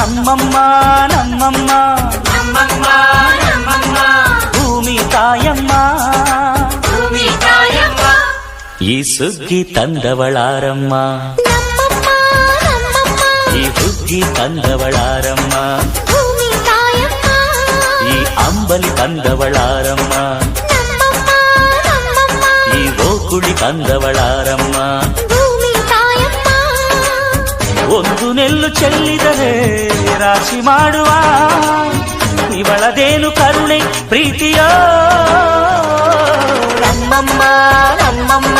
ನಮ್ಮಮ್ಮ ನಮ್ಮಮ್ಮ ನಮ್ಮಮ್ಮ ನಮ್ಮಮ್ಮ ಭೂಮಿ ತಾಯಮ್ಮ ಭೂಮಿ ತಾಯಮ್ಮ ಈ ಸುಗ್ಗಿ ತಂದವಳಾರಮ್ಮ ನಮ್ಮಮ್ಮ ನಮ್ಮಮ್ಮ ಈ ಹುಗ್ಗಿ ತಂದವಳಾರಮ್ಮ ಭೂಮಿ ತಾಯಮ್ಮ ಈ ಅಂಬಲಿ ತಂದವಳಾರಮ್ಮ ನಮ್ಮಮ್ಮ ನಮ್ಮಮ್ಮ ಈ ಓಕುಳಿ ತಂದವಳಾರಮ್ಮ ಭೂಮಿ ತಾಯಮ್ಮ ಒಂದು ನೆಲ್ಲು ಚೆಲ್ಲಿದರೆ ರಾಶಿ ಮಾಡುವ ಇವಳದೇನು ಕರುಣೆ ಪ್ರೀತಿಯೋ ನಮ್ಮಮ್ಮ ನಮ್ಮಮ್ಮ